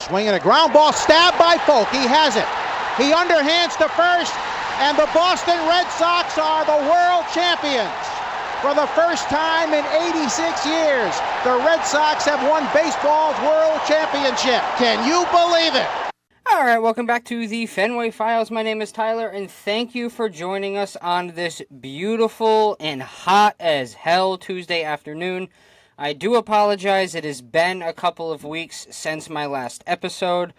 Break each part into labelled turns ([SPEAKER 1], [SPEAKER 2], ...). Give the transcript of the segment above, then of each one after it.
[SPEAKER 1] Swinging a ground ball, stabbed by Folk. He has it. He underhands to first, and the Boston Red Sox are the world champions. For the first time in 86 years, the Red Sox have won baseball's world championship. Can you believe it?
[SPEAKER 2] All right, welcome back to the Fenway Files. My name is Tyler, and thank you for joining us on this beautiful and hot as hell Tuesday afternoon. I do apologize. It has been a couple of weeks since my last episode.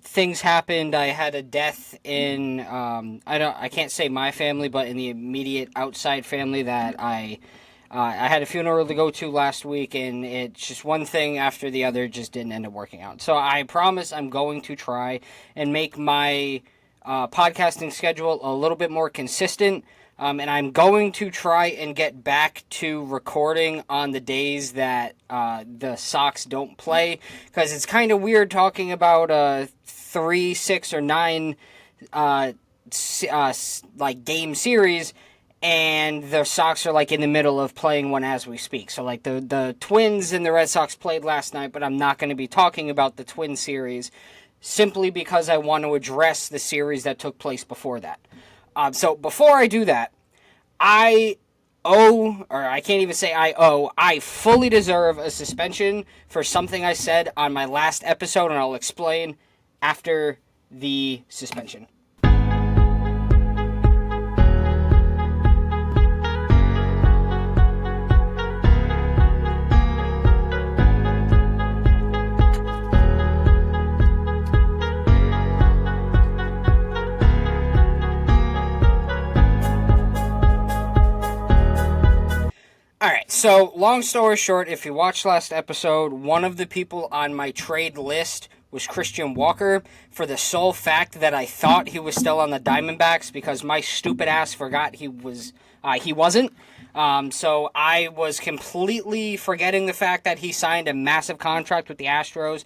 [SPEAKER 2] Things happened. I had a death in I can't say my family, but in the immediate outside family that I had a funeral to go to last week, and it's just one thing after the other just didn't end up working out. So I promise I'm going to try and make my podcasting schedule a little bit more consistent. And I'm going to try and get back to recording on the days that the Sox don't play, because it's kind of weird talking about a 3, 6, or 9 game series, and the Sox are in the middle of playing one as we speak. So the Twins and the Red Sox played last night, but I'm not going to be talking about the Twin series simply because I want to address the series that took place before that. So before I do that, I fully deserve a suspension for something I said on my last episode, and I'll explain after the suspension. Alright, so long story short, if you watched last episode, one of the people on my trade list was Christian Walker, for the sole fact that I thought he was still on the Diamondbacks because my stupid ass forgot he wasn't. So I was completely forgetting the fact that he signed a massive contract with the Astros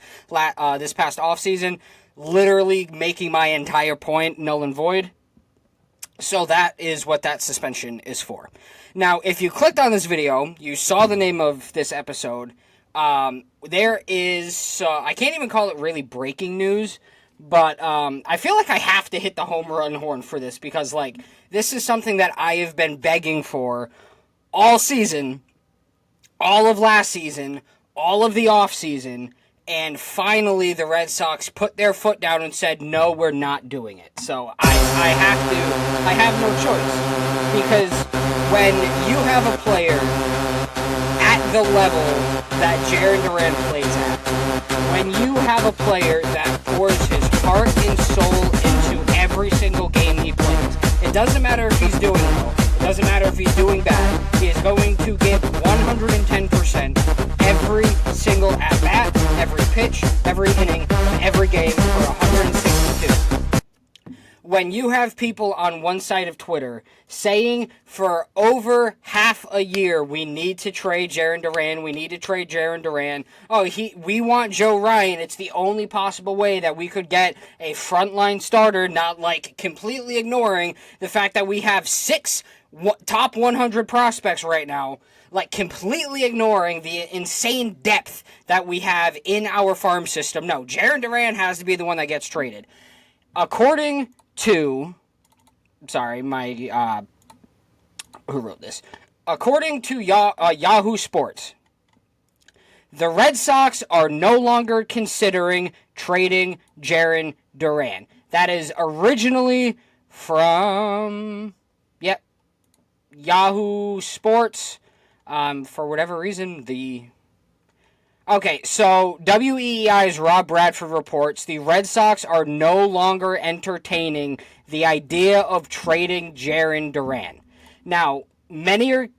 [SPEAKER 2] this past offseason, literally making my entire point null and void. So that is what that suspension is for. Now, if you clicked on this video, you saw the name of this episode. There is, I can't even call it really breaking news, but I feel like I have to hit the home run horn for this because, this is something that I have been begging for all season, all of last season, all of the offseason, and finally the Red Sox put their foot down and said, no, we're not doing it. So I have no choice, because when you have a player at the level that Jarren Duran plays at, when you have a player that pours his heart and soul into every single game he plays, it doesn't matter if he's doing well, it doesn't matter if he's doing bad, he is going to give 110% every single at-bat, every pitch, every inning, every game for 162. When you have people on one side of Twitter saying for over half a year, we need to trade Jarren Duran, we need to trade Jarren Duran. Oh, we want Joe Ryan. It's the only possible way that we could get a frontline starter, not completely ignoring the fact that we have 6 top 100 prospects right now, completely ignoring the insane depth that we have in our farm system. No, Jarren Duran has to be the one that gets traded. According to, who wrote this? According to Yahoo Sports, the Red Sox are no longer considering trading Jarren Duran. That is originally from, Yahoo Sports. For whatever reason, Okay, so WEEI's Rob Bradford reports the Red Sox are no longer entertaining the idea of trading Jarren Duran. Now, many are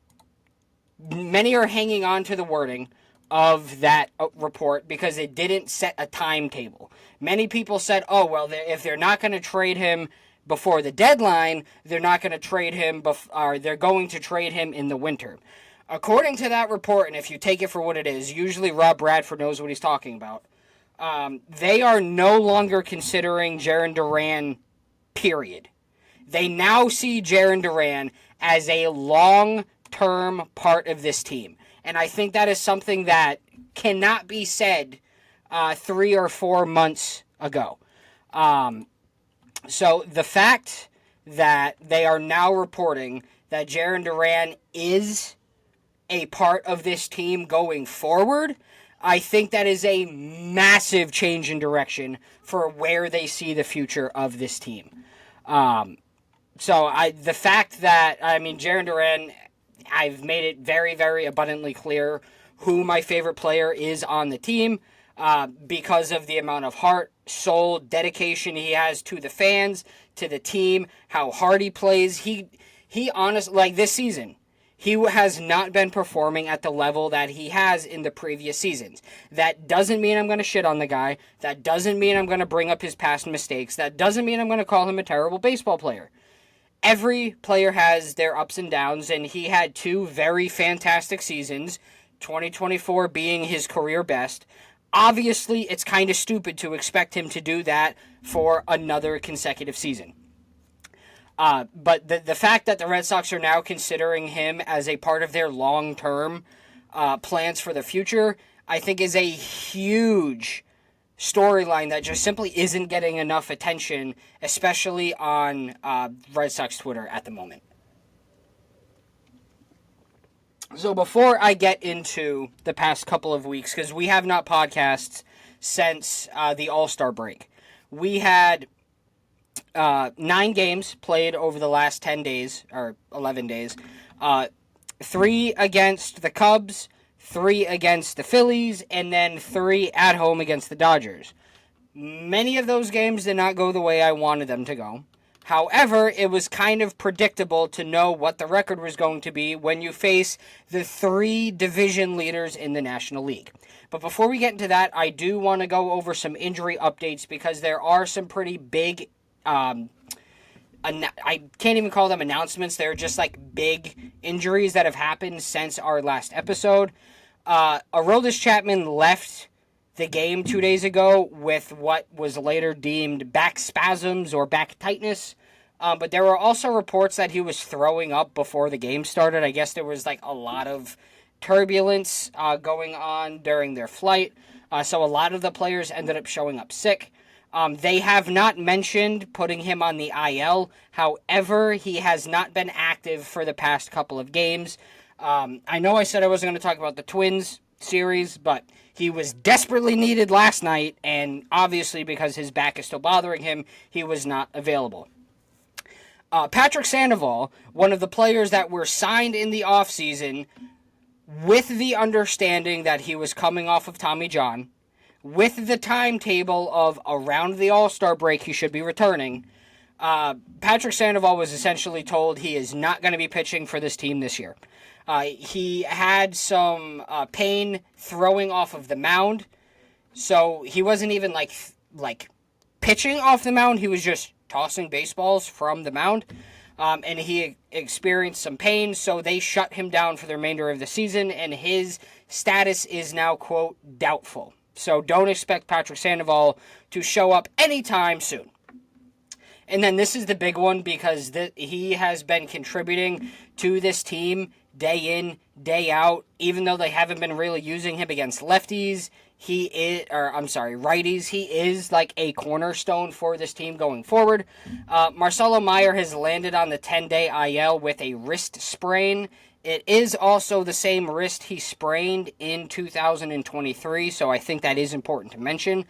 [SPEAKER 2] hanging on to the wording of that report because it didn't set a timetable. Many people said, oh, well, if they're not going to trade him before the deadline, they're not going to trade him, or they're going to trade him in the winter. According to that report, and if you take it for what it is, usually Rob Bradford knows what he's talking about, they are no longer considering Jarren Duran, period. They now see Jarren Duran as a long-term part of this team. And I think that is something that cannot be said 3 or 4 months ago. So the fact that they are now reporting that Jarren Duran is a part of this team going forward, I think that is a massive change in direction for where they see the future of this team. The fact that, Jarren Duran, I've made it very, very abundantly clear who my favorite player is on the team because of the amount of heart, soul, dedication he has to the fans, to the team, how hard he plays. He honestly, like this season, he has not been performing at the level that he has in the previous seasons. That doesn't mean I'm going to shit on the guy. That doesn't mean I'm going to bring up his past mistakes. That doesn't mean I'm going to call him a terrible baseball player. Every player has their ups and downs, and he had 2 very fantastic seasons, 2024 being his career best. Obviously, it's kind of stupid to expect him to do that for another consecutive season. But the fact that the Red Sox are now considering him as a part of their long-term plans for the future, I think is a huge storyline that just simply isn't getting enough attention, especially on Red Sox Twitter at the moment. So before I get into the past couple of weeks, because we have not podcasted since the All-Star break, we had 9 games played over the last 10 days, or 11 days. 3 against the Cubs, 3 against the Phillies, and then 3 at home against the Dodgers. Many of those games did not go the way I wanted them to go. However, it was kind of predictable to know what the record was going to be when you face the 3 division leaders in the National League. But before we get into that, I do want to go over some injury updates because there are some pretty big I can't even call them announcements. They're just like big injuries that have happened since our last episode. Aroldis Chapman left the game 2 days ago with what was later deemed back spasms or back tightness. But there were also reports that he was throwing up before the game started. I guess there was like a lot of turbulence going on during their flight. So a lot of the players ended up showing up sick. They have not mentioned putting him on the IL. However, he has not been active for the past couple of games. I know I said I wasn't going to talk about the Twins series, but he was desperately needed last night, and obviously because his back is still bothering him, he was not available. Patrick Sandoval, one of the players that were signed in the offseason with the understanding that he was coming off of Tommy John, with the timetable of around the All-Star break he should be returning, Patrick Sandoval was essentially told he is not going to be pitching for this team this year. He had some pain throwing off of the mound, so he wasn't even like pitching off the mound. He was just tossing baseballs from the mound, and he experienced some pain, so they shut him down for the remainder of the season, and his status is now, quote, doubtful. So don't expect Patrick Sandoval to show up anytime soon. And then this is the big one because he has been contributing to this team day in, day out. Even though they haven't been really using him against lefties, righties. He is like a cornerstone for this team going forward. Marcelo Meyer has landed on the 10-day IL with a wrist sprain. It is also the same wrist he sprained in 2023, so I think that is important to mention.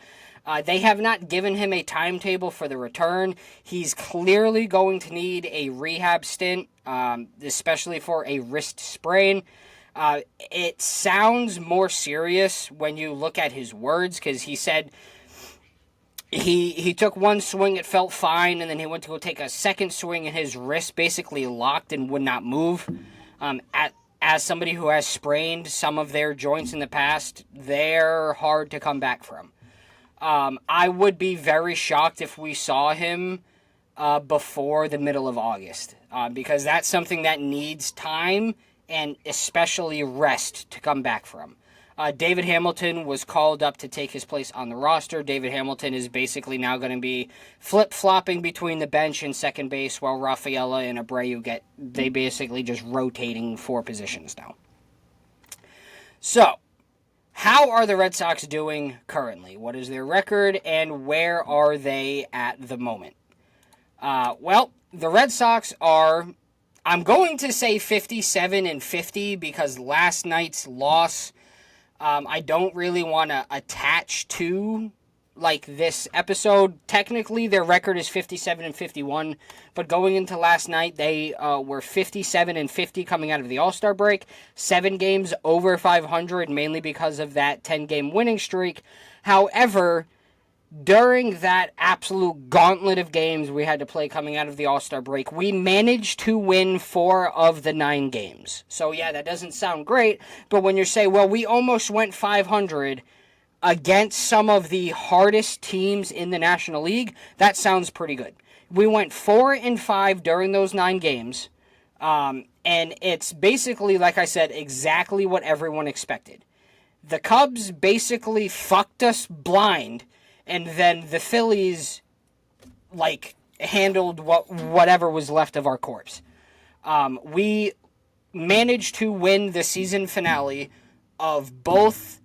[SPEAKER 2] They have not given him a timetable for the return. He's clearly going to need a rehab stint, especially for a wrist sprain. It sounds more serious when you look at his words, because he said he took one swing, it felt fine, and then he went to go take a second swing, and his wrist basically locked and would not move. As somebody who has sprained some of their joints in the past, they're hard to come back from. I would be very shocked if we saw him before the middle of August, because that's something that needs time and especially rest to come back from. David Hamilton was called up to take his place on the roster. David Hamilton is basically now going to be flip-flopping between the bench and second base, while Rafaela and Abreu they basically just rotating 4 positions now. So, how are the Red Sox doing currently? What is their record, and where are they at the moment? Well, the Red Sox are, I'm going to say 57-50 because last night's loss, I don't really want to attach to like this episode. Technically, their record is 57-51, but going into last night, they were 57-50 coming out of the All-Star break. 7 games over 500, mainly because of that 10-game winning streak. However, during that absolute gauntlet of games we had to play coming out of the All-Star break, we managed to win 4 of the 9 games. So yeah, that doesn't sound great, but when you say, well, we almost went 500 against some of the hardest teams in the National League, that sounds pretty good. We went 4-5 during those 9 games, and it's basically, like I said, exactly what everyone expected. The Cubs basically fucked us blind, and then the Phillies, like, handled whatever was left of our corpse. We managed to win the season finale of both,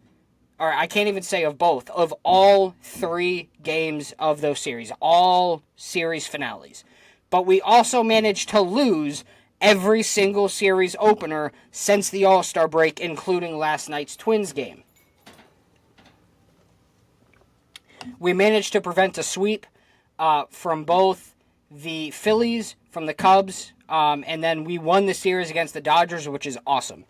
[SPEAKER 2] or I can't even say of both, of all 3 games of those series, all series finales. But we also managed to lose every single series opener since the All-Star break, including last night's Twins game. We managed to prevent a sweep from both the Phillies, from the Cubs, and then we won the series against the Dodgers, which is awesome.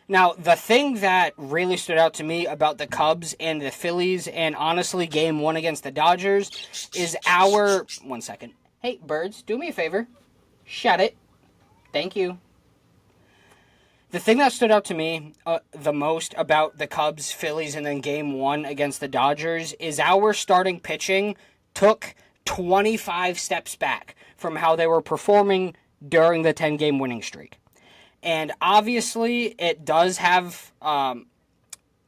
[SPEAKER 2] Now, the thing that really stood out to me about the Cubs and the Phillies, and honestly Game 1 against the Dodgers, is our... One second. Hey, birds, do me a favor. Shut it. Thank you. The thing that stood out to me the most about the Cubs, Phillies, and then Game 1 against the Dodgers is our starting pitching took 25 steps back from how they were performing during the 10-game winning streak. And obviously, it does have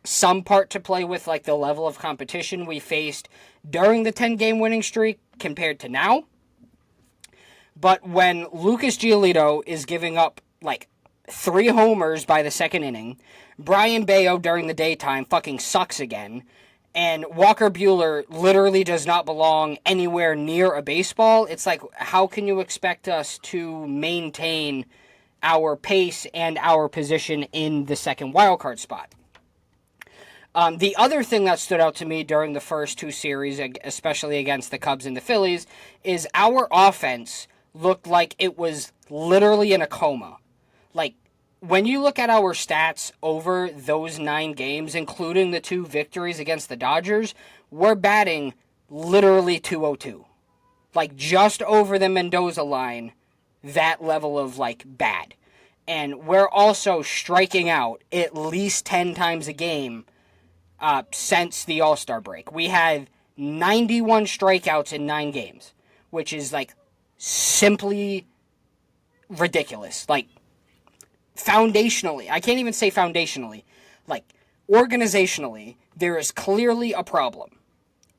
[SPEAKER 2] some part to play with like the level of competition we faced during the 10-game winning streak compared to now. But when Lucas Giolito is giving up like 3 homers by the second inning, Brian Bayo during the daytime fucking sucks again, and Walker Buehler literally does not belong anywhere near a baseball, it's like, how can you expect us to maintain our pace and our position in the second wildcard spot? The other thing that stood out to me during the first 2 series, especially against the Cubs and the Phillies, is our offense looked like it was literally in a coma. Like, when you look at our stats over those 9 games, including the 2 victories against the Dodgers, we're batting literally .202. Like, just over the Mendoza line, that level of, like, bad. And we're also striking out at least 10 times a game since the All-Star break. We had 91 strikeouts in 9 games, which is, like, simply ridiculous. Like, foundationally, I can't even say foundationally, like, organizationally, there is clearly a problem.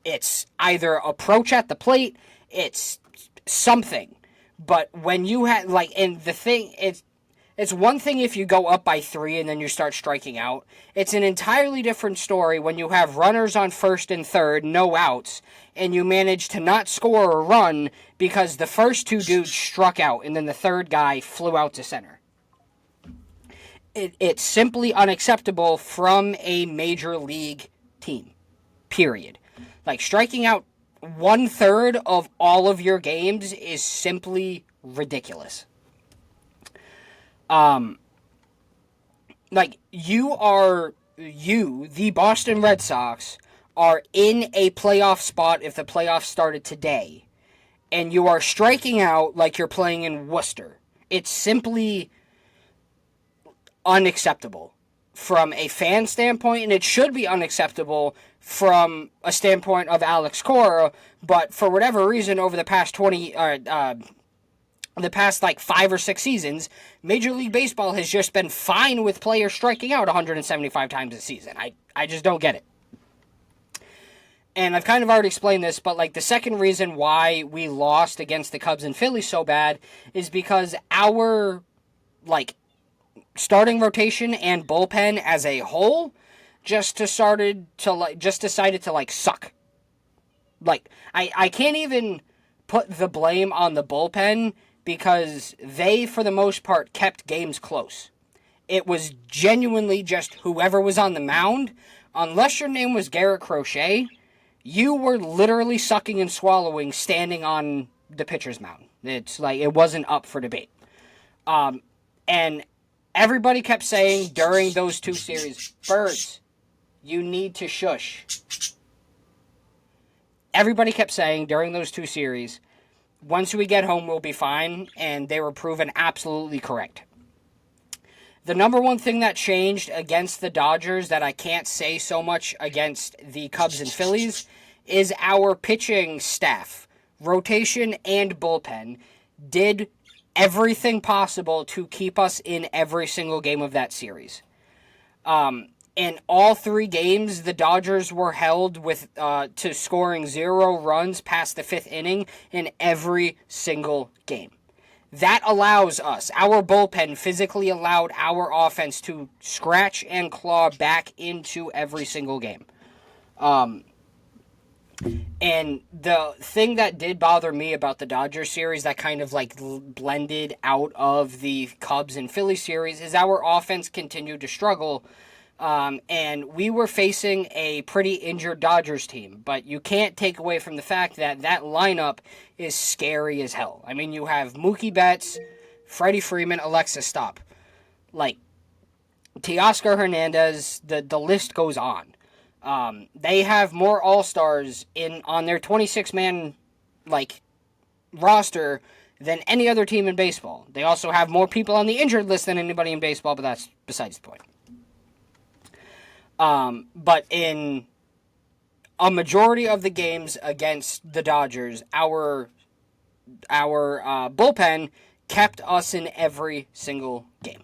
[SPEAKER 2] It's either approach at the plate, it's something. But when you have, like, and the thing, it's one thing if you go up by 3 and then you start striking out. It's an entirely different story when you have runners on first and third, no outs, and you manage to not score a run because the first 2 dudes struck out and then the third guy flew out to center. It's simply unacceptable from a major league team, period. Like, striking out 1/3 of all of your games is simply ridiculous. Like, the Boston Red Sox, are in a playoff spot if the playoffs started today, and you are striking out like you're playing in Worcester. It's simply unacceptable from a fan standpoint, and it should be unacceptable from a standpoint of Alex Cora, but for whatever reason, over the past 5 or 6 seasons, Major League Baseball has just been fine with players striking out 175 times a season. I just don't get it. And I've kind of already explained this, but like the second reason why we lost against the Cubs and Phillies so bad is because our like starting rotation and bullpen as a whole just decided to suck. Like, I can't even put the blame on the bullpen because they, for the most part, kept games close. It was genuinely just whoever was on the mound. Unless your name was Garrett Crochet, you were literally sucking and swallowing standing on the pitcher's mound. It's like, it wasn't up for debate. And everybody kept saying during those two series, Birds, you need to shush. Everybody kept saying during those two series, once we get home, we'll be fine, and they were proven absolutely correct. The number one thing that changed against the Dodgers that I can't say so much against the Cubs and Phillies is our pitching staff, rotation and bullpen, did everything possible to keep us in every single game of that series. In all three games, the Dodgers were held to scoring 0 runs past the 5th inning in every single game. That allows us, our bullpen physically allowed our offense to scratch and claw back into every single game. And the thing that did bother me about the Dodgers series that kind of like blended out of the Cubs and Phillies series is our offense continued to struggle. And we were facing a pretty injured Dodgers team, but you can't take away from the fact that that lineup is scary as hell. I mean, you have Mookie Betts, Freddie Freeman, Alexa Stop, like Teoscar Hernandez, the list goes on. They have more All-Stars on their 26-man roster than any other team in baseball. They also have more people on the injured list than anybody in baseball, but that's besides the point. But in a majority of the games against the Dodgers, our bullpen kept us in every single game.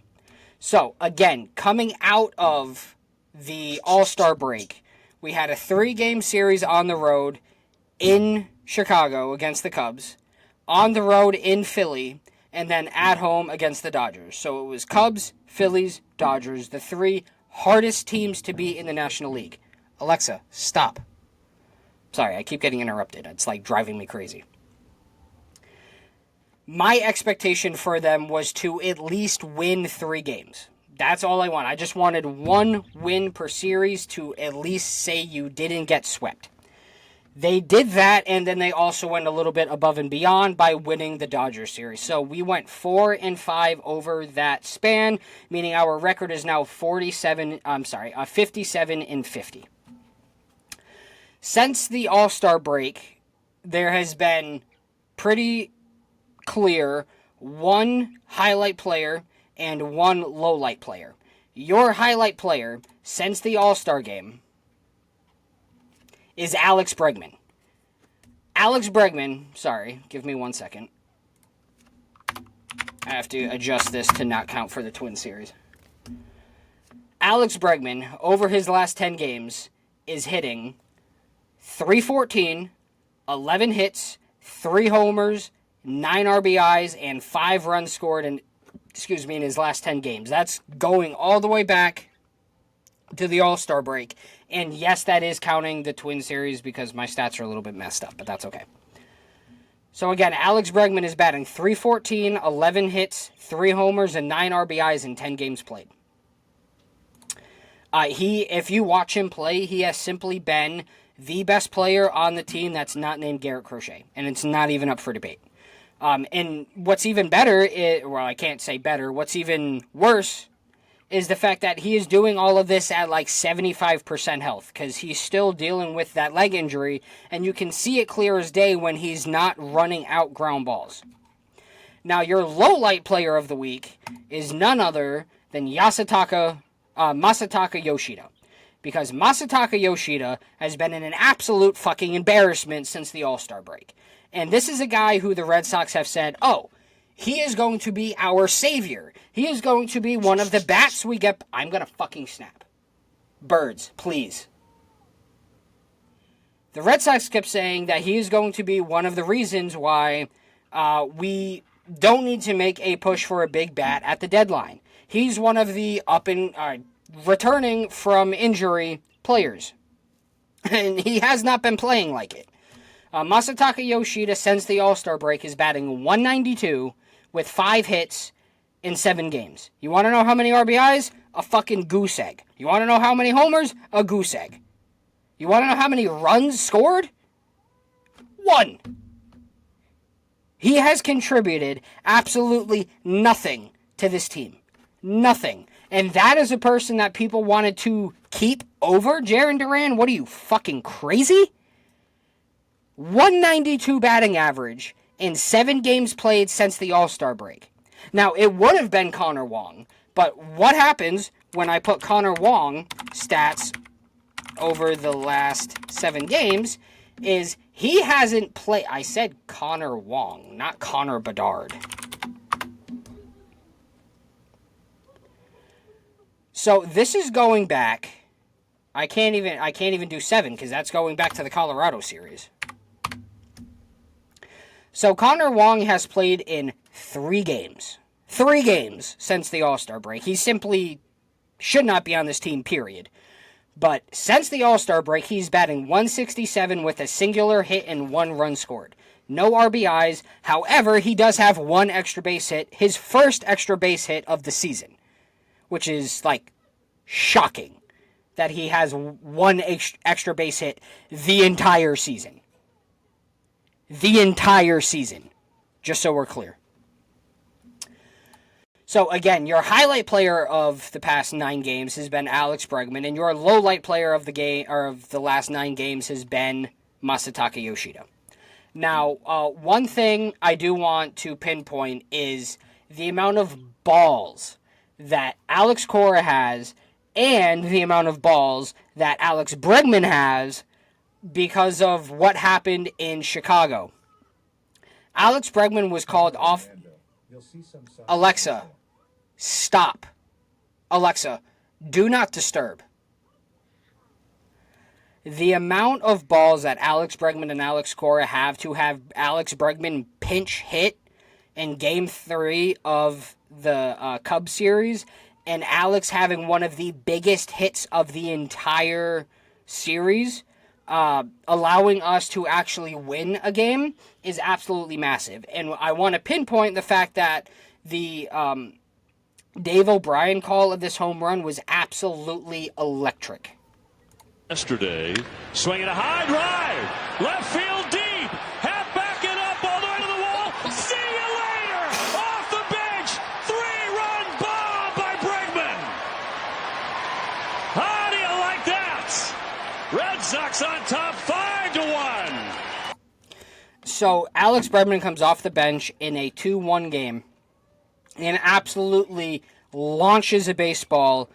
[SPEAKER 2] So, again, coming out of the All-Star break, we had a 3-game series on the road in Chicago against the Cubs, on the road in Philly, and then at home against the Dodgers. So it was Cubs, Phillies, Dodgers, the 3 hardest teams to beat in the National League. Alexa, stop. Sorry, I keep getting interrupted. It's like driving me crazy. My expectation for them was to at least win 3 games. That's all I want. I just wanted 1 win per series to at least say you didn't get swept. They did that, and then they also went a little bit above and beyond by winning the Dodgers series. So we went 4-5 over that span, meaning our record is now 57-50. Since the All-Star break, there has been pretty clear 1 highlight player and 1 lowlight player. Your highlight player since the All-Star game is Alex Bregman. Alex Bregman, sorry, give me 1 second. I have to adjust this to not count for the Twin series. Alex Bregman, over his last 10 games, is hitting .314, 11 hits, 3 homers, 9 RBIs, and 5 runs scored in his last 10 games. That's going all the way back to the All-Star break. And yes, that is counting the Twin series because my stats are a little bit messed up, but that's okay. So again, Alex Bregman is batting .314, 11 hits, 3 homers, and 9 RBIs in 10 games played. If you watch him play, he has simply been the best player on the team that's not named Garrett Crochet, and it's not even up for debate. And what's even better, I can't say better, what's even worse is the fact that he is doing all of this at like 75% health because he's still dealing with that leg injury, and you can see it clear as day when he's not running out ground balls. Now, your low-light player of the week is none other than Masataka Yoshida, because Masataka Yoshida has been in an absolute fucking embarrassment since the All-Star break. And this is a guy who the Red Sox have said, he is going to be our savior. He is going to be one of the bats we get. I'm going to fucking snap. Birds, please. The Red Sox kept saying that he is going to be one of the reasons why we don't need to make a push for a big bat at the deadline. He's one of the returning from injury players. And he has not been playing like it. Masataka Yoshida, since the All-Star break, is batting 192 with 5 hits in 7 games. You want to know how many RBIs? A fucking goose egg. You want to know how many homers? A goose egg. You want to know how many runs scored? 1. He has contributed absolutely nothing to this team. Nothing. And that is a person that people wanted to keep over Jarren Duran. What are you, fucking crazy? 192 batting average in 7 games played since the All-Star break. Now, it would have been Connor Wong, but what happens when I put Connor Wong stats over the last 7 games is he hasn't played. I said Connor Wong, not Connor Bedard. So this is going back. I can't even do 7 because that's going back to the Colorado series. So Connor Wong has played in 3 games. 3 games since the All-Star break. He simply should not be on this team, period. But since the All-Star break, he's batting 167 with a singular hit and 1 run scored. No RBIs. However, he does have 1 extra base hit. His first extra base hit of the season. Which is, like, shocking. That he has 1 extra base hit the entire season. The entire season. Just so we're clear. So again, your highlight player of the past 9 games has been Alex Bregman, and your low light player of the game or of the last 9 games has been Masataka Yoshida. Now, one thing I do want to pinpoint is the amount of balls that Alex Cora has and the amount of balls that Alex Bregman has because of what happened in Chicago. Alex Bregman was called off. Alexa, stop. Alexa, do not disturb. The amount of balls that Alex Bregman and Alex Cora have to have Alex Bregman pinch hit in Game 3 of the Cubs series, and Alex having one of the biggest hits of the entire series, allowing us to actually win a game, is absolutely massive. And I want to pinpoint the fact that the Dave O'Brien call of this home run was absolutely electric.
[SPEAKER 3] Yesterday, swinging a high drive, left field deep, half backing up all the way to the wall. See you later, off the bench, 3-run bomb by Bregman. How do you like that? Red Sox on top, 5-1.
[SPEAKER 2] So Alex Bregman comes off the bench in a 2-1 game and absolutely launches a baseball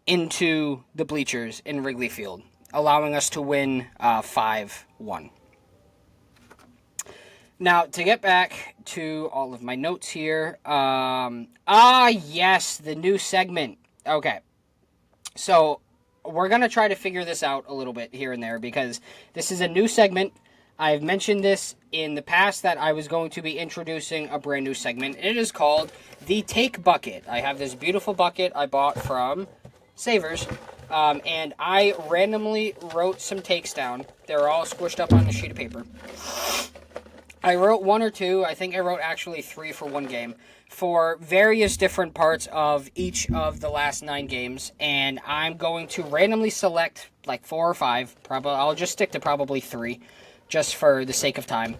[SPEAKER 2] into the bleachers in Wrigley Field, allowing us to win 5-1. Now, to get back to all of my notes here, yes, the new segment. Okay, so we're going to try to figure this out a little bit here and there because this is a new segment. I've mentioned this in the past that I was going to be introducing a brand new segment. It is called the Take Bucket. I have this beautiful bucket I bought from Savers, and I randomly wrote some takes down. They're all squished up on a sheet of paper. I wrote 1 or 2, I think I wrote actually 3 for one game, for various different parts of each of the last 9 games, and I'm going to randomly select like 4 or 5, probably I'll just stick to probably 3, just for the sake of time.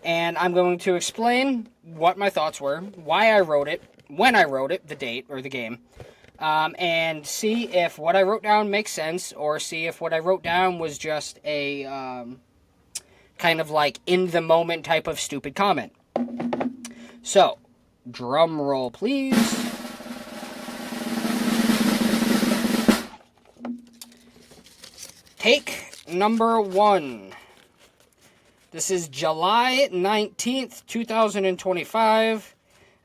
[SPEAKER 2] And I'm going to explain what my thoughts were, why I wrote it, when I wrote it, the date or the game, and see if what I wrote down makes sense, or see if what I wrote down was just a kind of like in-the-moment type of stupid comment. So, drum roll, please. Take number 1. This is July 19th, 2025.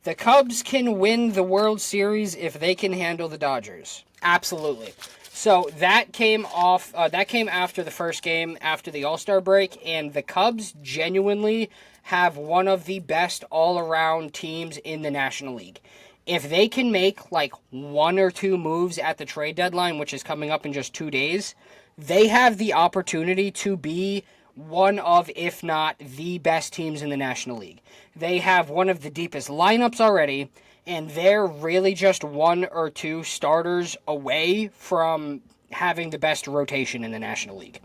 [SPEAKER 2] The Cubs can win the World Series if they can handle the Dodgers. Absolutely. So that came after the first game after the All-Star break, and the Cubs genuinely have one of the best all-around teams in the National League. if they can make like 1 or 2 moves at the trade deadline, which is coming up in just 2 days, they have the opportunity to be one of, if not the best teams in the National League. They have one of the deepest lineups already, and they're really just 1 or 2 starters away from having the best rotation in the National League.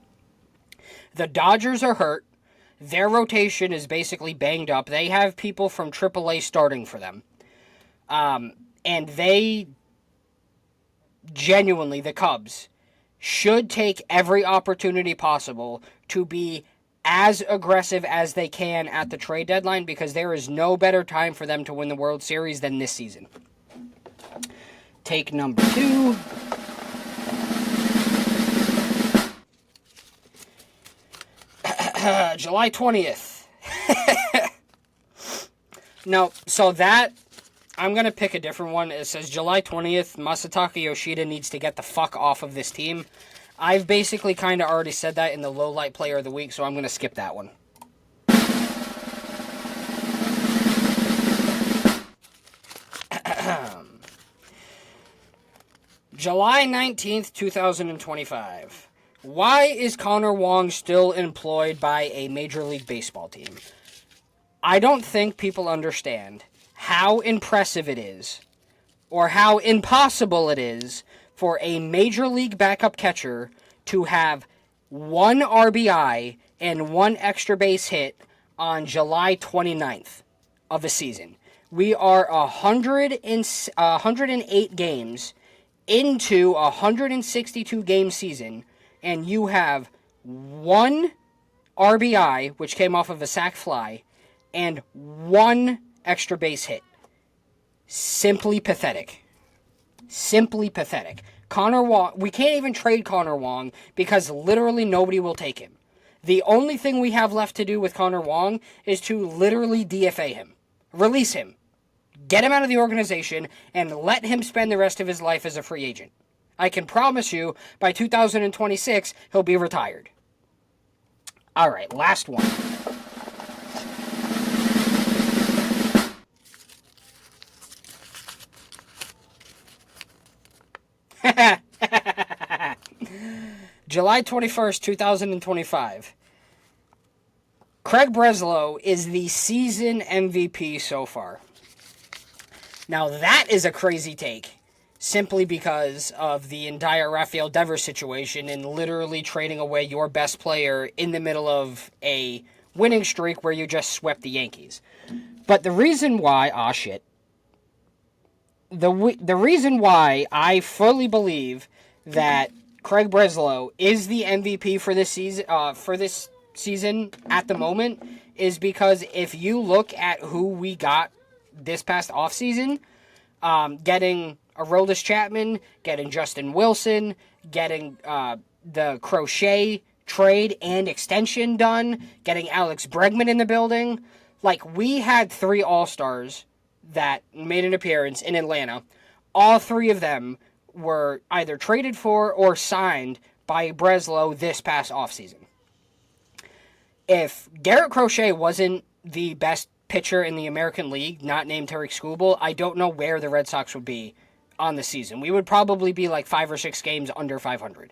[SPEAKER 2] The Dodgers are hurt. Their rotation is basically banged up. They have people from AAA starting for them. And they genuinely, the Cubs, should take every opportunity possible to be as aggressive as they can at the trade deadline, because there is no better time for them to win the World Series than this season. Take number 2. July 20th. No, so that, I'm going to pick a different one. It says July 20th, Masataka Yoshida needs to get the fuck off of this team. I've basically kind of already said that in the low light player of the week, so I'm going to skip that one. July 19th, 2025. Why is Connor Wong still employed by a Major League Baseball team? I don't think people understand how impressive it is, or how impossible it is, for a Major League backup catcher to have 1 RBI and 1 extra base hit on July 29th of a season. We are 108 games into a 162 game season, and you have 1 RBI, which came off of a sac fly, and 1 extra base hit. Simply pathetic. Simply pathetic. Connor Wong, we can't even trade Connor Wong because literally nobody will take him. The only thing we have left to do with Connor Wong is to literally DFA him. Release him. Get him out of the organization and let him spend the rest of his life as a free agent. I can promise you, by 2026, he'll be retired. All right, last one. July 21st, 2025. Craig Breslow is the season MVP so far. Now, that is a crazy take, simply because of the entire Rafael Devers situation and literally trading away your best player in the middle of a winning streak where you just swept the Yankees. But the reason why, the reason why I fully believe that Craig Breslow is the MVP for this season at the moment is because if you look at who we got this past offseason, getting Aroldis Chapman, getting Justin Wilson, getting the Crochet trade and extension done, getting Alex Bregman in the building. Like, we had 3 All-Stars that made an appearance in Atlanta. All 3 of them were either traded for or signed by Breslow this past offseason. If Garrett Crochet wasn't the best pitcher in the American League, not named Tarik Skubal, I don't know where the Red Sox would be on the season. We would probably be like 5 or 6 games under 500.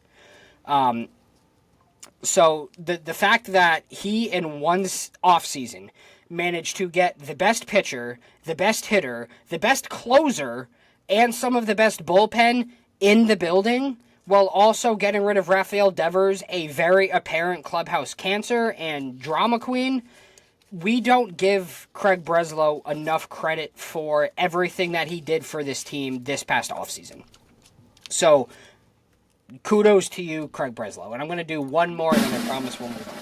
[SPEAKER 2] So the fact that he in one offseason managed to get the best pitcher, the best hitter, the best closer, and some of the best bullpen in the building, while also getting rid of Rafael Devers, a very apparent clubhouse cancer and drama queen, we don't give Craig Breslow enough credit for everything that he did for this team this past offseason. So, kudos to you, Craig Breslow. And I'm going to do one more, and then I promise we'll move on.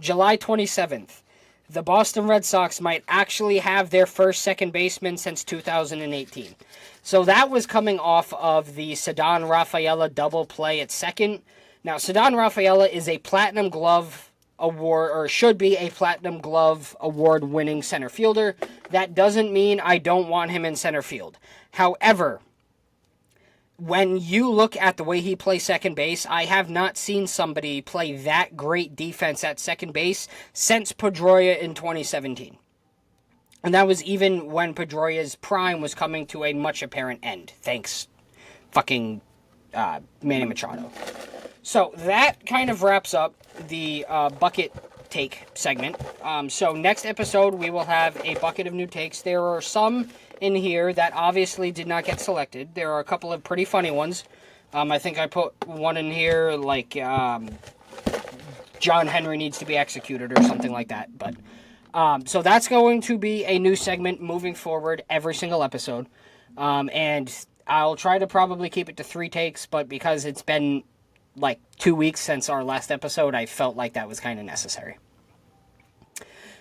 [SPEAKER 2] July 27th. The Boston Red Sox might actually have their first second baseman since 2018. So that was coming off of the Ceddanne Rafaela double play at second. Now, Ceddanne Rafaela is a Platinum Glove Award, or should be a Platinum Glove Award winning center fielder. That doesn't mean I don't want him in center field. However, when you look at the way he plays second base, I have not seen somebody play that great defense at second base since Pedroia in 2017. And that was even when Pedroia's prime was coming to a much apparent end. Thanks, fucking Manny Machado. So that kind of wraps up the bucket take segment. So next episode, we will have a bucket of new takes. There are some in here that obviously did not get selected. There are a couple of pretty funny ones. I think I put one in here like John Henry needs to be executed or something like that. But so that's going to be a new segment moving forward every single episode. And I'll try to probably keep it to 3 takes, but because it's been like 2 weeks since our last episode, I felt like that was kind of necessary.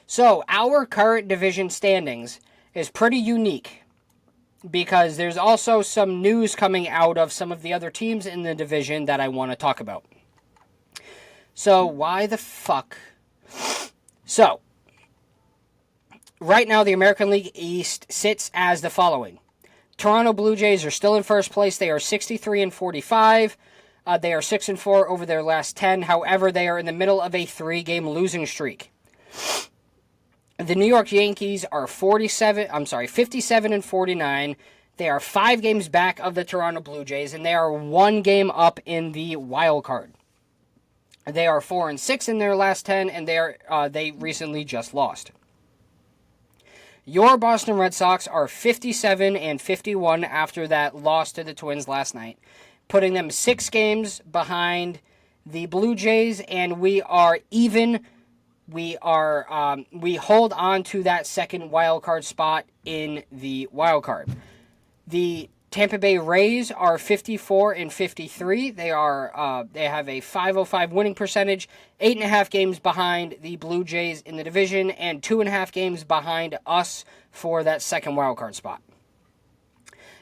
[SPEAKER 2] So our current division standings is pretty unique because there's also some news coming out of some of the other teams in the division that I want to talk about. So why the fuck? So right now the American League East sits as the following. Toronto Blue Jays are still in first place. They are 63-45. They are 6-4 over their last 10. However, they are in the middle of a 3-game losing streak. The New York Yankees are 57-49. They are 5 games back of the Toronto Blue Jays, and they are 1 game up in the wild card. They are 4-6 in their last 10, and they recently just lost. Your Boston Red Sox are 57-51 after that loss to the Twins last night, putting them 6 games behind the Blue Jays, and we are even. We hold on to that second wild card spot in the wild card. The Tampa Bay Rays are 54-53. They have a .505 winning percentage, 8.5 games behind the Blue Jays in the division, and 2.5 games behind us for that second wild card spot.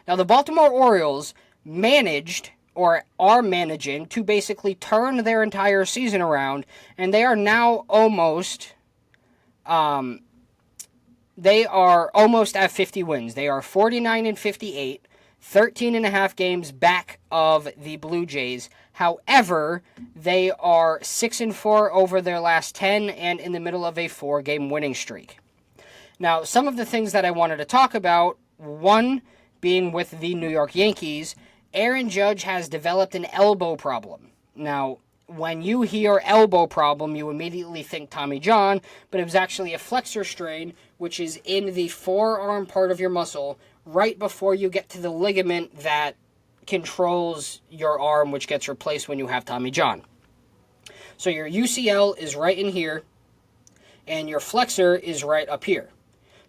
[SPEAKER 2] Now the Baltimore Orioles are managing to basically turn their entire season around, and they are now almost at 50 wins. They are 49-58, 13.5 games back of the Blue Jays. However, they are 6-4 over their last 10 and in the middle of a 4-game winning streak. Now, some of the things that I wanted to talk about, one being with the New York Yankees, Aaron Judge has developed an elbow problem. Now, when you hear elbow problem, you immediately think Tommy John, but it was actually a flexor strain, which is in the forearm part of your muscle, right before you get to the ligament that controls your arm, which gets replaced when you have Tommy John. So your UCL is right in here, and your flexor is right up here.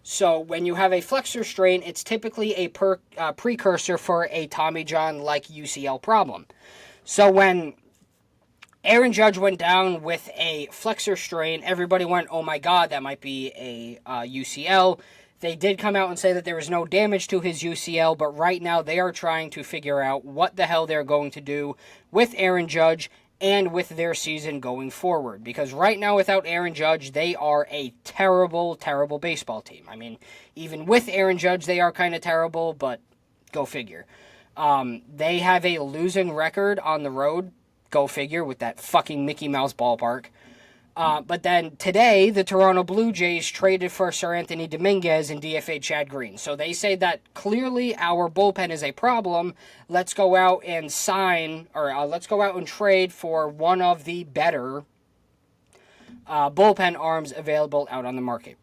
[SPEAKER 2] So when you have a flexor strain, it's typically a precursor for a Tommy John-like UCL problem. So when Aaron Judge went down with a flexor strain, everybody went, oh my God, that might be a UCL. They did come out and say that there was no damage to his UCL, but right now they are trying to figure out what the hell they're going to do with Aaron Judge and with their season going forward. Because right now, without Aaron Judge, they are a terrible, terrible baseball team. I mean, even with Aaron Judge, they are kind of terrible, but go figure. They have a losing record on the road, go figure, with that fucking Mickey Mouse ballpark. But then today, the Toronto Blue Jays traded for Sir Anthony Dominguez and DFA Chad Green. So they say that clearly our bullpen is a problem. Let's go out and let's go out and trade for one of the better bullpen arms available out on the market.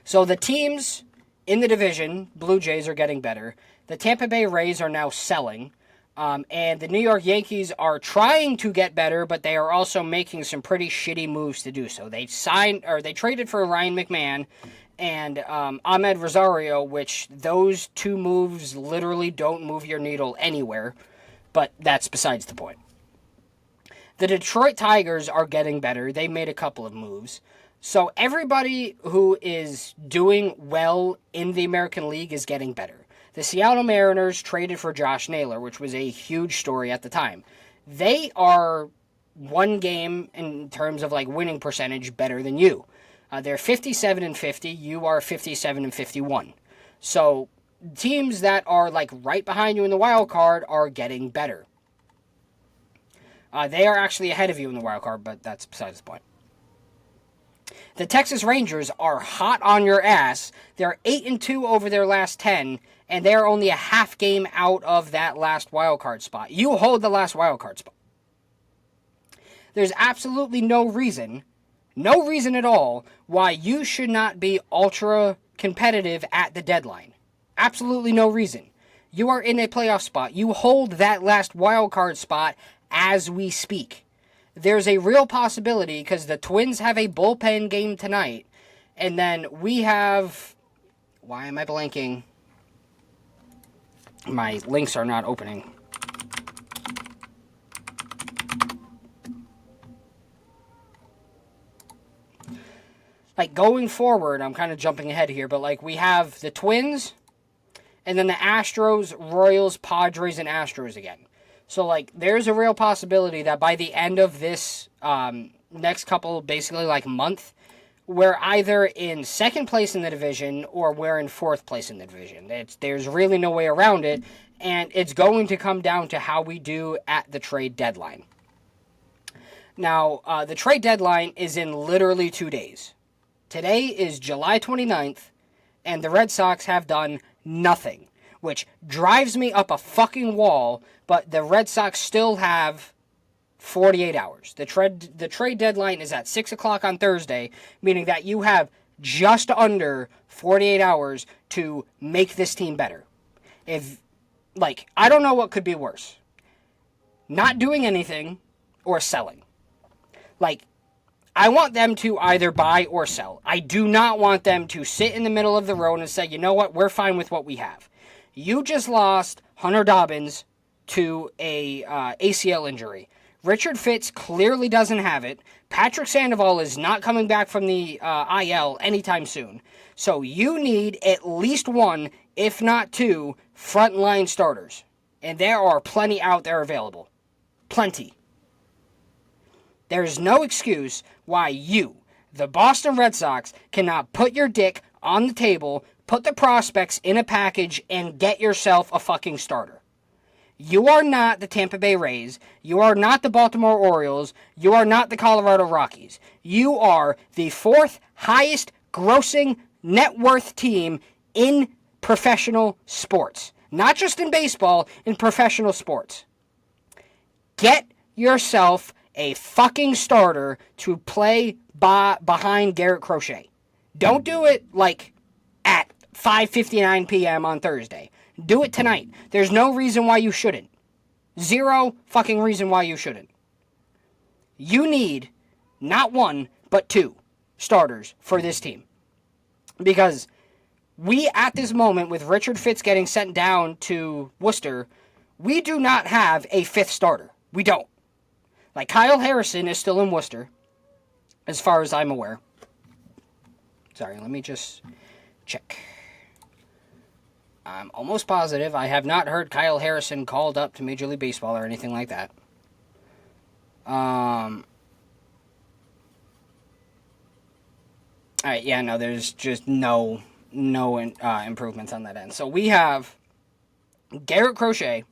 [SPEAKER 2] So the teams in the division, Blue Jays, are getting better. The Tampa Bay Rays are now selling. And the New York Yankees are trying to get better, but they are also making some pretty shitty moves to do so. They traded for Ryan McMahon and Ahmed Rosario, which those 2 moves literally don't move your needle anywhere, but that's besides the point. The Detroit Tigers are getting better. They made a couple of moves. So everybody who is doing well in the American League is getting better. The Seattle Mariners traded for Josh Naylor, which was a huge story at the time. They are 1 game in terms of winning percentage better than you. They're 57-50. You are 57-51. So teams that are like right behind you in the wild card are getting better. They are actually ahead of you in the wild card, but that's besides the point. The Texas Rangers are hot on your ass. They're 8-2 over their last 10, and they're only a half game out of that last wild card spot. You hold the last wild card spot. There's absolutely no reason at all, why you should not be ultra competitive at the deadline. Absolutely no reason. You are in a playoff spot. You hold that last wild card spot as we speak. There's a real possibility, because the Twins have a bullpen game tonight, and then we have... Why am I blanking? My links are not opening. Like, going forward, I'm kind of jumping ahead here, but, like, we have the Twins, and then the Astros, Royals, Padres, and Astros again. So, like, there's a real possibility that by the end of this next couple, basically, like, month, we're either in second place in the division or we're in fourth place in the division. There's really no way around it, and it's going to come down to how we do at the trade deadline. Now, the trade deadline is in literally 2 days. Today is July 29th, and the Red Sox have done nothing, which drives me up a fucking wall, but the Red Sox still have 48 hours. The trade deadline is at 6 o'clock on Thursday, meaning that you have just under 48 hours to make this team better. I don't know what could be worse. Not doing anything or selling. I want them to either buy or sell. I do not want them to sit in the middle of the road and say, you know what, we're fine with what we have. You just lost Hunter Dobbins to a ACL injury. Richard Fitz clearly doesn't have it. Patrick Sandoval is not coming back from the IL anytime soon. So you need at least one, if not two, frontline starters. And there are plenty out there available. Plenty. There's no excuse why you, the Boston Red Sox, cannot put your dick on the table, put the prospects in a package, and get yourself a fucking starter. You are not the Tampa Bay Rays. You are not the Baltimore Orioles. You are not the Colorado Rockies. You are the fourth highest grossing net worth team in professional sports. Not just in baseball, in professional sports. Get yourself a fucking starter to play behind Garrett Crochet. Don't do it at 5:59 p.m. on Thursday. Do it tonight. There's no reason why you shouldn't. Zero fucking reason why you shouldn't. You need not one, but two starters for this team. Because we, at this moment, with Richard Fitz getting sent down to Worcester, we do not have a fifth starter. We don't. Kyle Harrison is still in Worcester, as far as I'm aware. Sorry, let me just check. I'm almost positive I have not heard Kyle Harrison called up to Major League Baseball or anything like that. Alright, yeah, no, there's just no improvements on that end. So we have Garrett Crochet,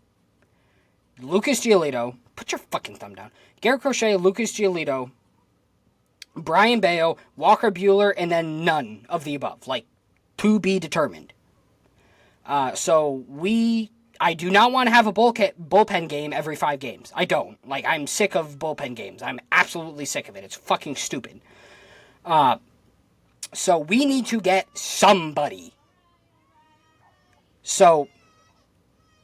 [SPEAKER 2] Lucas Giolito. Put your fucking thumb down. Garrett Crochet, Lucas Giolito, Brian Bayo, Walker Buehler, and then none of the above. To be determined. I do not want to have a bullpen game every 5 games. I don't. I'm sick of bullpen games. I'm absolutely sick of it. It's fucking stupid. So we need to get somebody. So,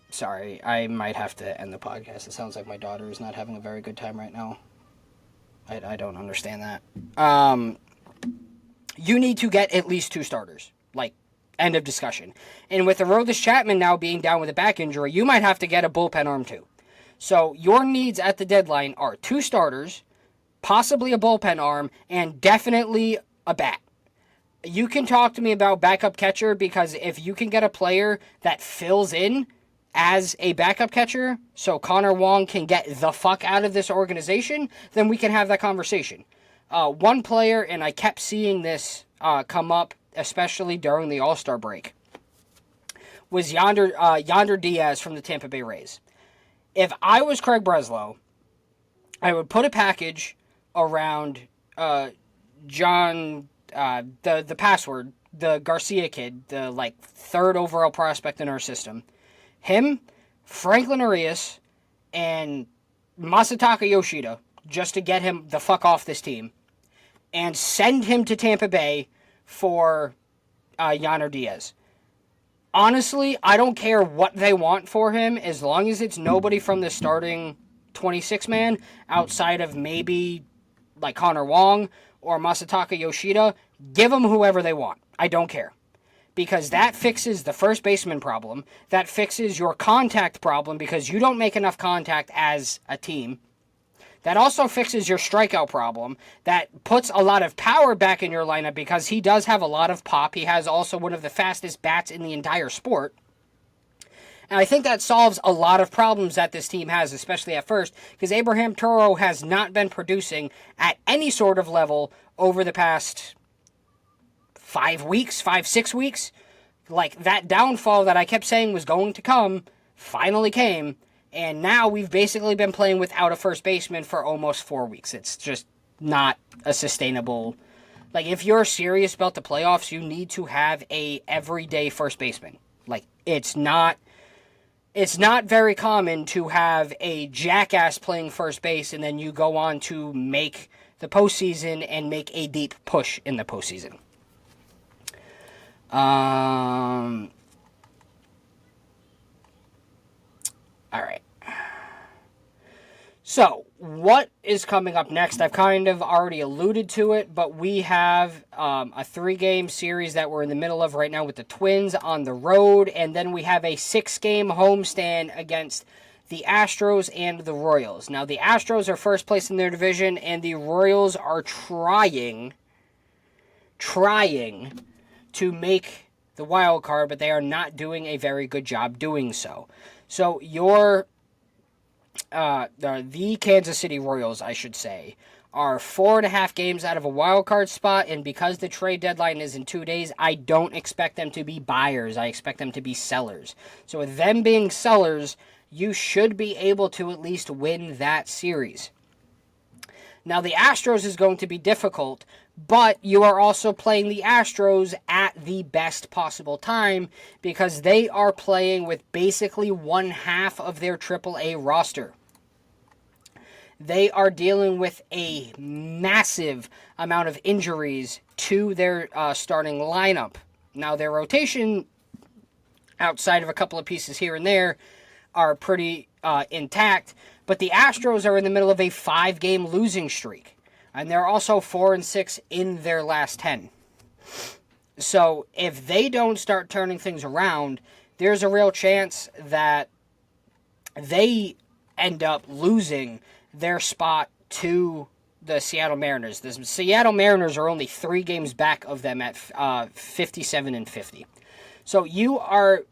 [SPEAKER 2] sorry, I might have to end the podcast. It sounds like my daughter is not having a very good time right now. I don't understand that. You need to get at least 2 starters. End of discussion. And with Aroldis Chapman now being down with a back injury, you might have to get a bullpen arm too. So your needs at the deadline are 2 starters, possibly a bullpen arm, and definitely a bat. You can talk to me about backup catcher, because if you can get a player that fills in as a backup catcher so Connor Wong can get the fuck out of this organization, then we can have that conversation. One player, and I kept seeing this come up, especially during the All-Star break. was Yonder Diaz from the Tampa Bay Rays. If I was Craig Breslow, I would put a package around John, the password, the Garcia kid, the third overall prospect in our system. Him, Franklin Arias, and Masataka Yoshida, just to get him the fuck off this team, and send him to Tampa Bay for Yonder Diaz. Honestly, I don't care what they want for him, as long as it's nobody from the starting 26-man, outside of maybe Connor Wong or Masataka Yoshida. Give them whoever they want. I don't care. Because that fixes the first baseman problem. That fixes your contact problem because you don't make enough contact as a team. That also fixes your strikeout problem. That puts a lot of power back in your lineup because he does have a lot of pop. He has also one of the fastest bats in the entire sport. And I think that solves a lot of problems that this team has, especially at first, because Abraham Toro has not been producing at any sort of level over the past 6 weeks. That downfall that I kept saying was going to come finally came. And now we've basically been playing without a first baseman for almost 4 weeks. It's just not a sustainable... if you're serious about the playoffs, you need to have a everyday first baseman. It's not very common to have a jackass playing first base and then you go on to make the postseason and make a deep push in the postseason. All right. So, what is coming up next? I've kind of already alluded to it, but we have a 3-game series that we're in the middle of right now with the Twins on the road, and then we have a 6-game homestand against the Astros and the Royals. Now, the Astros are first place in their division, and the Royals are trying to make the wild card, but they are not doing a very good job doing so. So the Kansas City Royals, I should say, are 4.5 games out of a wild card spot, and because the trade deadline is in 2 days, I don't expect them to be buyers. I expect them to be sellers. So with them being sellers, you should be able to at least win that series. Now, the Astros is going to be difficult, but you are also playing the Astros at the best possible time because they are playing with basically one half of their AAA roster. They are dealing with a massive amount of injuries to their starting lineup. Now, their rotation, outside of a couple of pieces here and there, are pretty intact, but the Astros are in the middle of a 5-game losing streak. And they're also 4-6 in their last 10. So if they don't start turning things around, there's a real chance that they end up losing their spot to the Seattle Mariners. The Seattle Mariners are only 3 games back of them at 57-50. So you are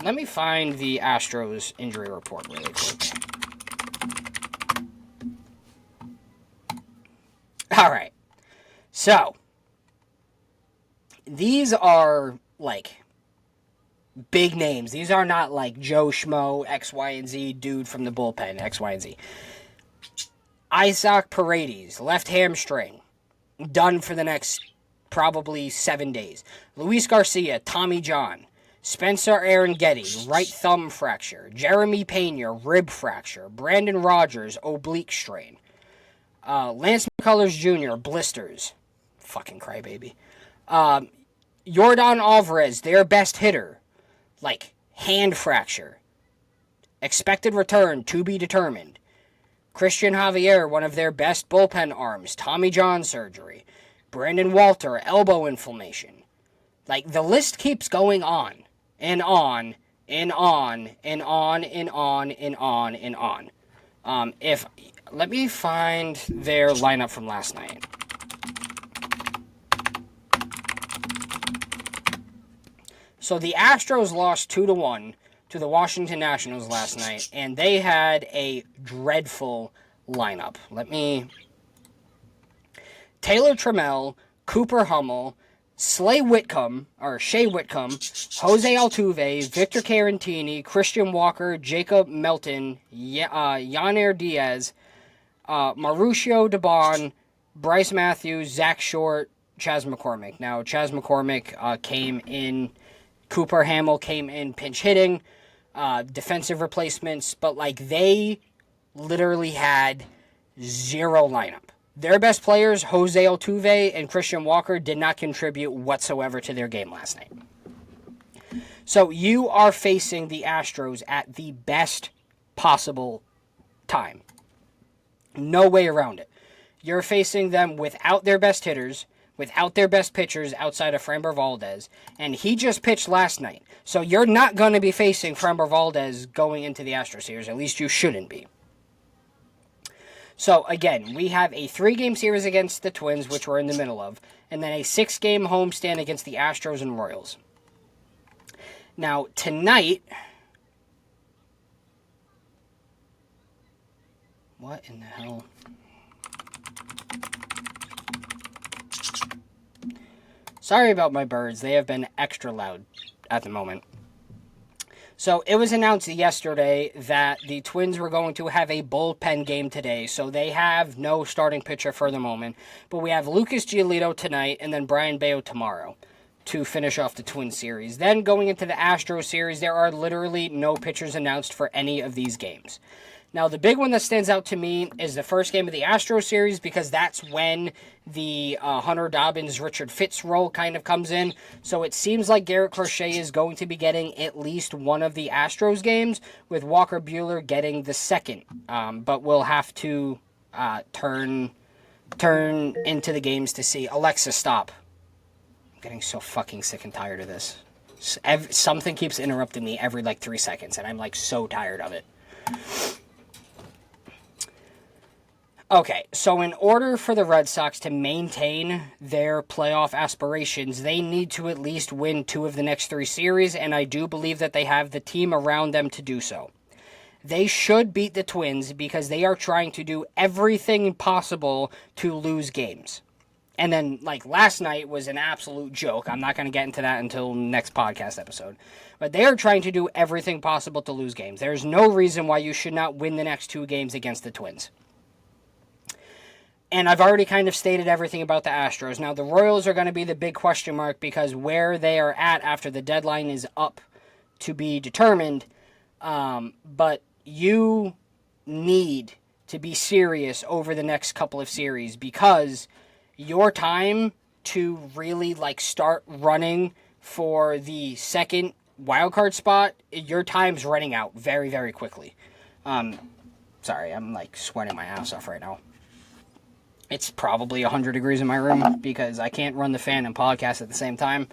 [SPEAKER 2] let me find the Astros injury report really quick. All right, so these are big names. These are not Joe Schmo, X, Y, and Z dude from the bullpen, X, Y, and Z. Isaac Paredes, left hamstring, done for the next probably 7 days. Luis Garcia, Tommy John. Spencer Aaron Getty, right thumb fracture. Jeremy Pena, rib fracture. Brandon Rogers, oblique strain. Lance McCullers Jr., blisters. Fucking crybaby. Yordan Alvarez, their best hitter. Hand fracture. Expected return to be determined. Christian Javier, one of their best bullpen arms. Tommy John surgery. Brandon Walter, elbow inflammation. The list keeps going on. And on, and on, and on, and on, and on, and on. Let me find their lineup from last night. So the Astros lost 2-1 to the Washington Nationals last night, and they had a dreadful lineup. Taylor Trammell, Cooper Hummel, Shea Whitcomb, Jose Altuve, Victor Caratini, Christian Walker, Jacob Melton, Yainer Diaz, Mauricio Dubon, Bryce Matthews, Zach Short, Chas McCormick. Now, Chas McCormick came in, Cooper Hamill came in pinch hitting, defensive replacements, but like they literally had zero lineup. Their best players, Jose Altuve and Christian Walker, did not contribute whatsoever to their game last night. So you are facing the Astros at the best possible time. No way around it. You're facing them without their best hitters, without their best pitchers outside of Framber Valdez, and he just pitched last night. So you're not going to be facing Framber Valdez going into the Astros series. At least you shouldn't be. So, again, we have a 3-game series against the Twins, which we're in the middle of, and then a 6-game homestand against the Astros and Royals. Now, tonight... What in the hell? Sorry about my birds. They have been extra loud at the moment. So it was announced yesterday that the Twins were going to have a bullpen game today. So they have no starting pitcher for the moment. But we have Lucas Giolito tonight and then Brian Bayo tomorrow to finish off the Twins series. Then going into the Astros series, there are literally no pitchers announced for any of these games. Now, the big one that stands out to me is the first game of the Astros series because that's when the Hunter Dobbins, Richard Fitz role kind of comes in. So it seems like Garrett Crochet is going to be getting at least one of the Astros games, with Walker Buehler getting the second. But we'll have to turn into the games to see. Alexa, stop. I'm getting so fucking sick and tired of this. Something keeps interrupting me every 3 seconds, and I'm so tired of it. Okay, so in order for the Red Sox to maintain their playoff aspirations, they need to at least win 2 of the next 3 series, and I do believe that they have the team around them to do so. They should beat the Twins because they are trying to do everything possible to lose games. And then, last night was an absolute joke. I'm not going to get into that until next podcast episode. But they are trying to do everything possible to lose games. There's no reason why you should not win the next 2 games against the Twins. And I've already kind of stated everything about the Astros. Now, the Royals are going to be the big question mark because where they are at after the deadline is up to be determined. But you need to be serious over the next couple of series because your time to really start running for the second wildcard spot, your time's running out very, very quickly. Sorry, I'm sweating my ass off right now. It's probably 100 degrees in my room because I can't run the fan and podcast at the same time.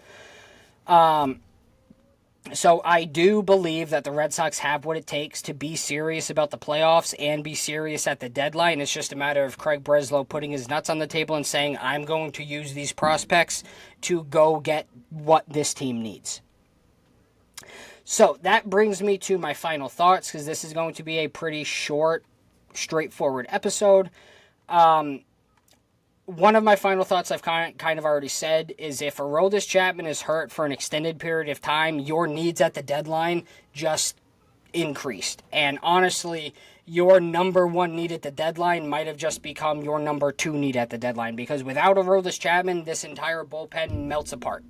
[SPEAKER 2] So I do believe that the Red Sox have what it takes to be serious about the playoffs and be serious at the deadline. It's just a matter of Craig Breslow putting his nuts on the table and saying, I'm going to use these prospects to go get what this team needs. So that brings me to my final thoughts because this is going to be a pretty short, straightforward episode. One of my final thoughts I've kind of already said is if Aroldis Chapman is hurt for an extended period of time, your needs at the deadline just increased. And honestly, your number 1 need at the deadline might have just become your number 2 need at the deadline because without Aroldis Chapman, this entire bullpen melts apart.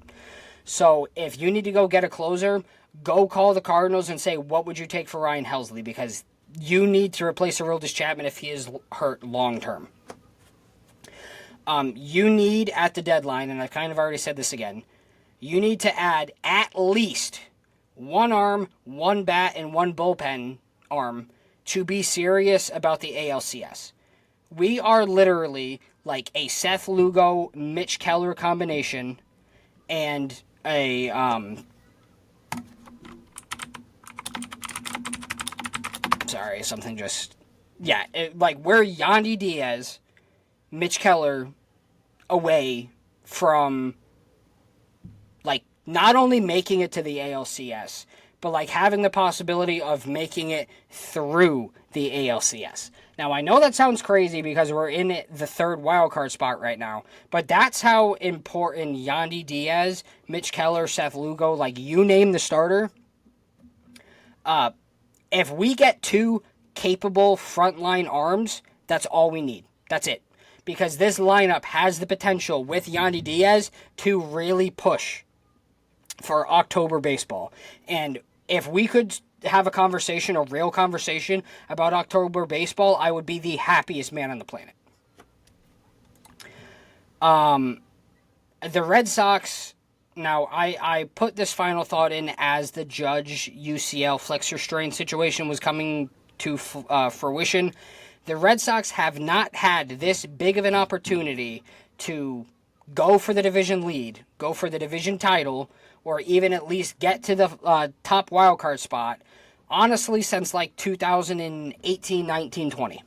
[SPEAKER 2] So if you need to go get a closer, go call the Cardinals and say, what would you take for Ryan Helsley? Because you need to replace Aroldis Chapman if he is hurt long term. You need at the deadline, and I've kind of already said this again, you need to add at least 1 arm, 1 bat, and 1 bullpen arm to be serious about the ALCS. We are literally like a Seth Lugo, Mitch Keller combination and a sorry, something just we're Yandy Diaz, Mitch Keller away from not only making it to the ALCS, but like having the possibility of making it through the ALCS. Now, I know that sounds crazy because we're in the third wildcard spot right now, but that's how important Yandy Diaz, Mitch Keller, Seth Lugo, like you name the starter. If we get 2 capable frontline arms, that's all we need. That's it. Because this lineup has the potential with Yandy Diaz to really push for October baseball. And if we could have a conversation, a real conversation about October baseball, I would be the happiest man on the planet. The Red Sox, now I put this final thought in as the Judge UCL flexor strain situation was coming to fruition. The Red Sox have not had this big of an opportunity to go for the division lead, go for the division title, or even at least get to the top wildcard spot, honestly, since like 2018, 19, 20.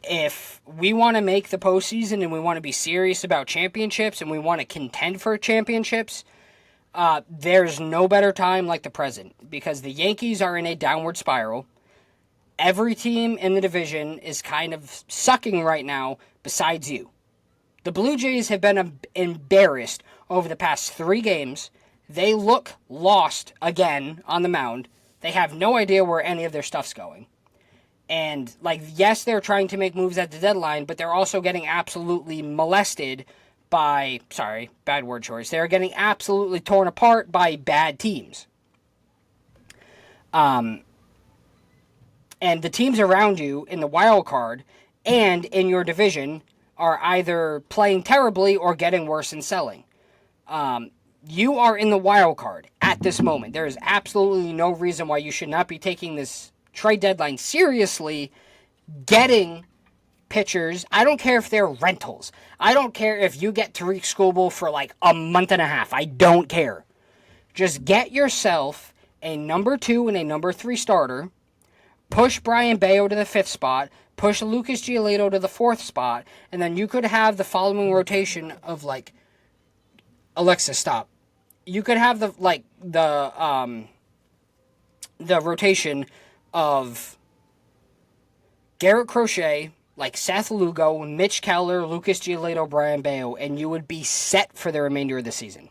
[SPEAKER 2] If we want to make the postseason and we want to be serious about championships and we want to contend for championships, there's no better time like the present, because the Yankees are in a downward spiral. Every team in the division is kind of sucking right now besides you. The Blue Jays have been embarrassed over the past 3 games. They look lost again on the mound. They have no idea where any of their stuff's going. And, like, yes, they're trying to make moves at the deadline, but they're also getting absolutely molested by, sorry, bad word choice. They're getting absolutely torn apart by bad teams. And the teams around you in the wild card and in your division are either playing terribly or getting worse and selling. You are in the wild card at this moment. There is absolutely no reason why you should not be taking this trade deadline seriously, getting pitchers. I don't care if they're rentals. I don't care if you get Tariq Skubal for like a month and a half. I don't care. Just get yourself a number 2 and a number 3 starter. Push Brian Bayo to the 5th spot. Push Lucas Giolito to the 4th spot. And then you could have the following rotation of like... Alexa, stop. You could have the rotation of Garrett Crochet, like Seth Lugo, Mitch Keller, Lucas Giolito, Brian Bayo, and you would be set for the remainder of the season.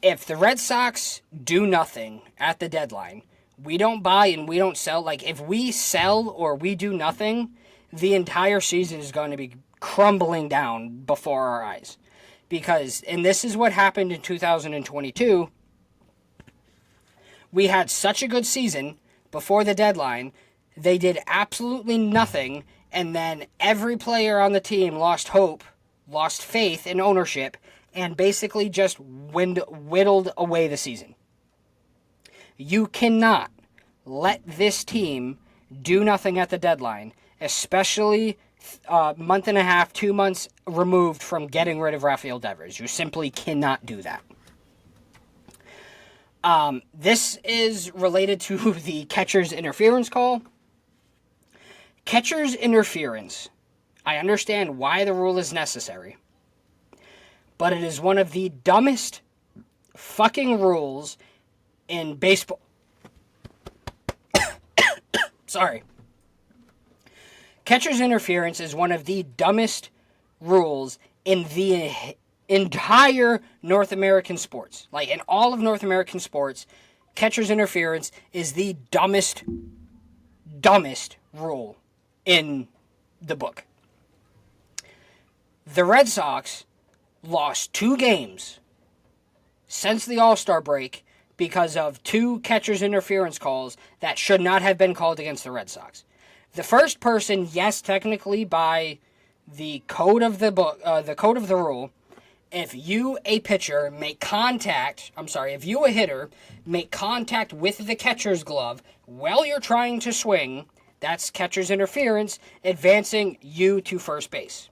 [SPEAKER 2] If the Red Sox do nothing at the deadline, we don't buy and we don't sell. Like, if we sell or we do nothing, the entire season is going to be crumbling down before our eyes. Because, and this is what happened in 2022, we had such a good season before the deadline, they did absolutely nothing, and then every player on the team lost hope, lost faith in ownership, and basically just whittled away the season. You cannot let this team do nothing at the deadline, especially a month and a half, 2 months removed from getting rid of Rafael Devers. You simply cannot do that. This is related to the catcher's interference call. Catcher's interference. I understand why the rule is necessary, but it is one of the dumbest fucking rules in baseball. Sorry. Catcher's interference is one of the dumbest rules in the entire North American sports. Like, in all of North American sports, catcher's interference is the dumbest rule in the book. The Red Sox lost 2 games since the All-Star break because of 2 catcher's interference calls that should not have been called against the Red Sox. The first person, yes, technically by the code of the book, the code of the rule, if you, a pitcher, if you, a hitter, make contact with the catcher's glove while you're trying to swing, that's catcher's interference, advancing you to first base.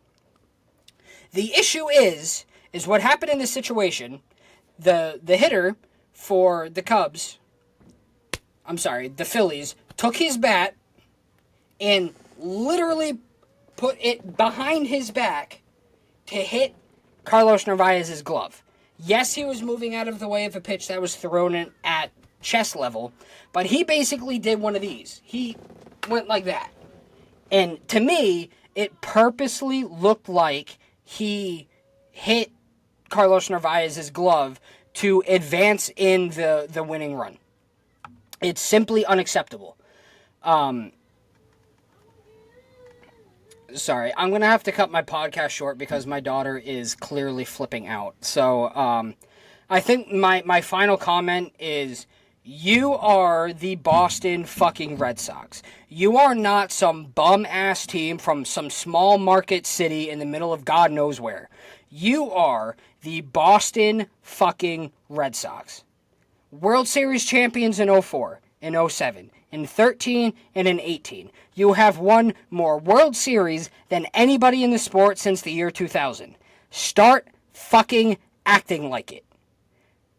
[SPEAKER 2] The issue is what happened in this situation. The hitter for the Phillies, took his bat and literally put it behind his back to hit Carlos Narvaez's glove. Yes, he was moving out of the way of a pitch that was thrown in at chest level, but he basically did one of these. He went like that. And to me, it purposely looked like he hit Carlos Narvaez's glove to advance in the winning run. It's simply unacceptable. Sorry, I'm going to have to cut my podcast short because my daughter is clearly flipping out. So, I think my final comment is, you are the Boston fucking Red Sox. You are not some bum-ass team from some small market city in the middle of God knows where. You are the Boston fucking Red Sox. World Series champions in 04, in 07, in 13, and in 18. You have won more World Series than anybody in the sport since the year 2000. Start fucking acting like it.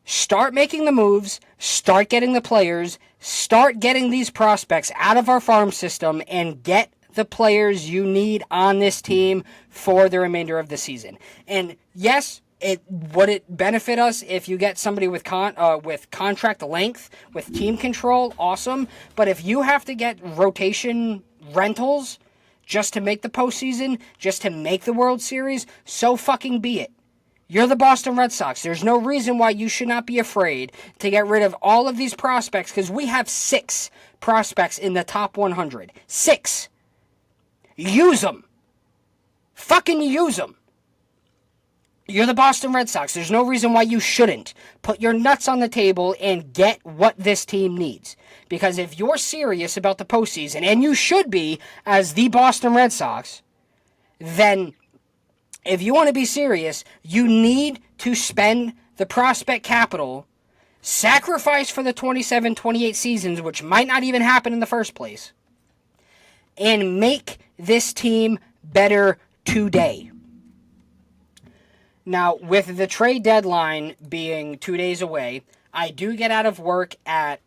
[SPEAKER 2] Start making the moves, start getting the players, start getting these prospects out of our farm system, and get the players you need on this team for the remainder of the season. And yes, would it benefit us if you get somebody with contract length, with team control? Awesome. But if you have to get rotation rentals just to make the postseason, just to make the World Series, so fucking be it. You're the Boston Red Sox. There's no reason why you should not be afraid to get rid of all of these prospects, because we have 6 prospects in the top 100. 6. Use them. Fucking use them. You're the Boston Red Sox. There's no reason why you shouldn't. Put your nuts on the table and get what this team needs. Because if you're serious about the postseason, and you should be as the Boston Red Sox, then if you want to be serious, you need to spend the prospect capital, sacrifice for the 27-28 seasons, which might not even happen in the first place, and make this team better today. Now, with the trade deadline being 2 days away, I do get out of work at,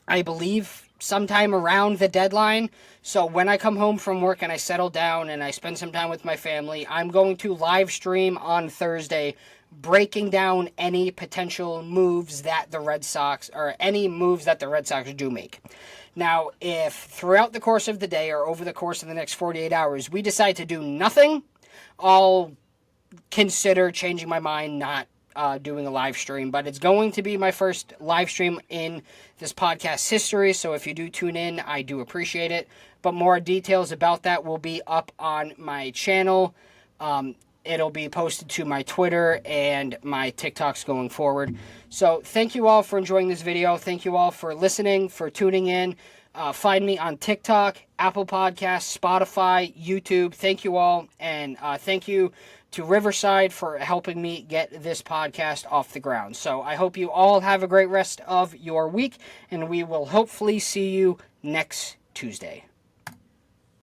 [SPEAKER 2] I believe, sometime around the deadline. So when I come home from work and I settle down and I spend some time with my family, I'm going to live stream on Thursday, breaking down any potential moves that the Red Sox, or any moves that the Red Sox do make. Now, if throughout the course of the day or over the course of the next 48 hours, we decide to do nothing, I'll consider changing my mind, not doing a live stream, but it's going to be my first live stream in this podcast history, so if you do tune in, I do appreciate it, but more details about that will be up on my channel. It'll be posted to my Twitter and my TikToks going forward. So thank you all for enjoying this video. Thank you all for listening, for tuning in. Find me on TikTok, Apple Podcasts, Spotify, YouTube. Thank you all, and thank you to Riverside for helping me get this podcast off the ground. So I hope you all have a great rest of your week, and we will hopefully see you next Tuesday.